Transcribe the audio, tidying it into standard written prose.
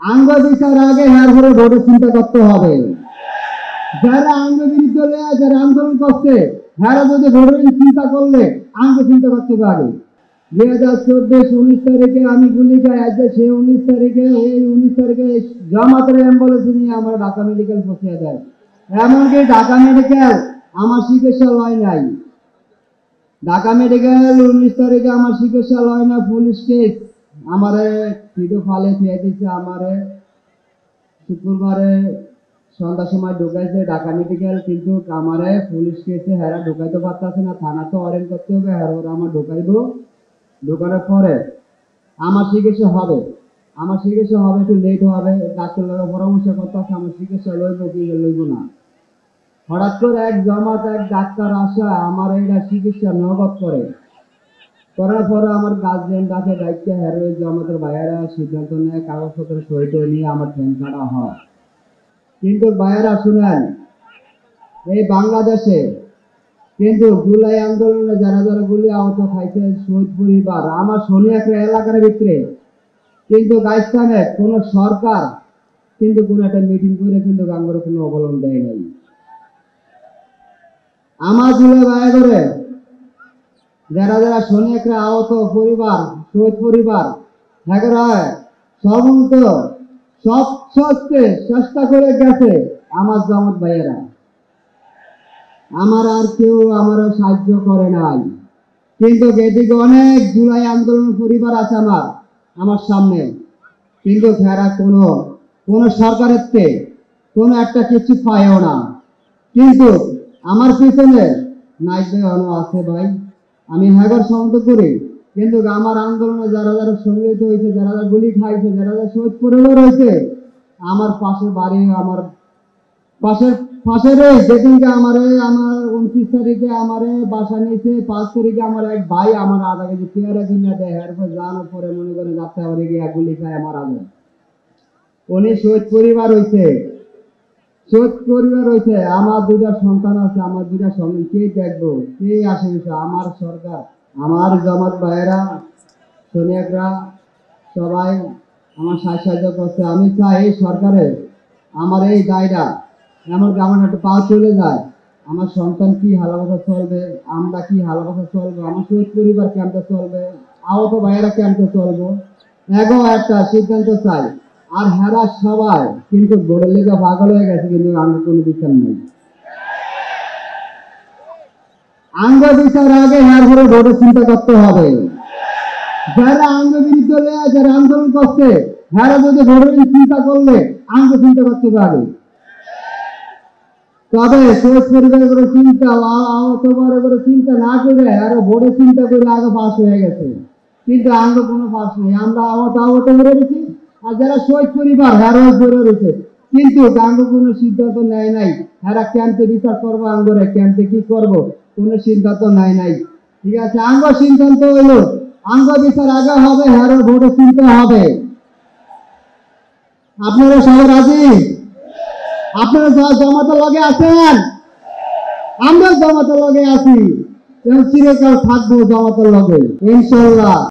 আঙ্গ বিচার আগে হ্যার ঘরে ভোটে চিন্তা করতে হবে। যারা আঙ্গ বিরুদ্ধে যারা আন্দোলন করছে হ্যারা যদি ভোটের চিন্তা করলে আঙ্গ চিন্তা করতে পারে। 2014 19 তারিখে আমি গুলি খাই, আজ সে 19 তারিখে এই 19 তারিখে জামাতের অ্যাম্বুলেন্স নিয়ে আমার ঢাকা মেডিকেল পৌঁছে দেয়। এমনকি ঢাকা মেডিকেল আমার চিকিৎসা লয় নাই। ঢাকা মেডিকেল 19 তারিখে আমার চিকিৎসা লয় না, পুলিশ কেস আমারে ভিডিও ফালে দিয়ে দিচ্ছে। আমারে শুক্রবারে সন্ধ্যার সময় ঢুকাইছে ঢাকা মেডিকেল, কিন্তু আমারে পুলিশ কেসে হেরা ঢুকাইতে পারতেছে না, থানা তো অরেঞ্জ করতে হবে, হেরা আমার ঢুকাইবো। ঢুকানোর পরে আমার চিকিৎসা হবে, আমার চিকিৎসা হবে একটু লেট হবে, ডাক্তার লোক পরামর্শ করতেছে আমার চিকিৎসা লইব কি লইব না। হঠাৎ করে এক জমাত এক ডাক্তার আসা আমার এটা চিকিৎসা নগদ করার পরে আমার গার্জিয়ান ডাকে দায়িত্ব হেরে জমাতের বাইরে সিদ্ধান্ত নেয়, কাগজপত্র সহিত নিয়ে আমার ট্রেন কাটা হয়। কিন্তু বাইরা শুনেন, এই বাংলাদেশে কিন্তু জুলাই আন্দোলনে যারা যারা গুলি আহত খাইছে শহীদ পরিবার আমার শনি একটা এলাকার ভিতরে, কিন্তু গাইস্তানে কোন সরকার কিন্তু কোন একটা মিটিং করে কিন্তু গাঙ্গরে কোনো অবলম্বন দেয় নাই। আমার জুলাই বাইরে করে যারা যারা শনি একটা আহত পরিবার শহীদ পরিবার হয় সমন্ত সব চেষ্টা করে গেছে আমার জামাত ভাইয়েরা, আমার আর কেউ আমার সাহায্য করে নাই। কিন্তু এদিকে অনেক জুলাই আন্দোলন পরিবার আছে আমার সামনে, কিন্তু যারা কোন সরকারের কোনো একটা কিছু পায়ও না। কিন্তু আমার পিছনে নাইবে আছে ভাই, আমি হ্যাগর সমর্থ করি, কিন্তু আমার আন্দোলনে যারা যারা শহীদ হয়েছে, যারা যারা গুলি খাইছে, যারা যারা শহীদ পরিবার হয়েছে, আমার পাশে বাড়ি, আমার পাশের যেদিনকে আমার 29 তারিখে আমার বাসা নিয়েছে, 5 তারিখে আমার এক ভাই আমার আধা কেজি পেয়ারা কিনা দেয়, এরপর জানার পরে মনে করে যাচ্ছে আবার গিয়ে গুলি খায় আমার আগে। উনি শহীদ পরিবার হয়েছে, আমার দুটা সন্তান আছে, আমার দুটা সন্তান কে দেখবো, কে আসে আমার সরকার, আমার জামাত ভাইয়েরা সোনিয়াকরা সবাই আমার সাহায্য করছে। আমি চাই এই সরকারে আমার এই দায়রা এমনকি আমার একটা পা চলে যায়, আমার সন্তান কি হালাবাসা চলবে, আমরা কি হালাবাসা চলবো, আমার শহীদ পরিবার কেমতে চলবে, আহত ভাইয়েরা কেমতে চলবো, একটা সিদ্ধান্ত চাই। আর হেরা সবাই কিন্তু বোর্ডের লেগে পাগল হয়ে গেছে, কিন্তু আঙ্গ কোনো বিচার নেই। আঙ্গ বিচার আগে হ্যার ঘরে ভোটের চিন্তা করতে হবে। যারা আঙ্গ বিরুদ্ধে যারা আন্দোলন করছে হ্যারা যদি ভোটের চিন্তা করলে আঙ্গ চিন্তা করতে পারে। তবে শহীদ পরিবারের করে চিন্তা, আহত করে চিন্তা না করে আরো ভোটের চিন্তা করে আগে পাস হয়ে গেছে, কিন্তু আঙ্গ কোনো পাস নেই। আমরা আহত করে দিচ্ছি, আর যারা শহীদ পরিবার হ্যারো করে রয়েছে, কিন্তু আঙ্গ কোনো সিদ্ধান্ত নেয় নাই। হ্যারা ক্যাম্পে বিচার করবো, আঙ্গরে ক্যাম্পে কি করবো কোনো সিদ্ধান্ত নেয় নাই। ঠিক আছে, আঙ্গ সিদ্ধান্ত হইলো আঙ্গ বিচার আগে হবে, হ্যারো ভোটে চিন্তা হবে। আপনারা সবাই রাজি? আপনারা জামাতের লগে আছেন? আমরা জামাতের লগে আছি এবং চিরকাল থাকবো জামাতের লগে ইনশাআল্লাহ।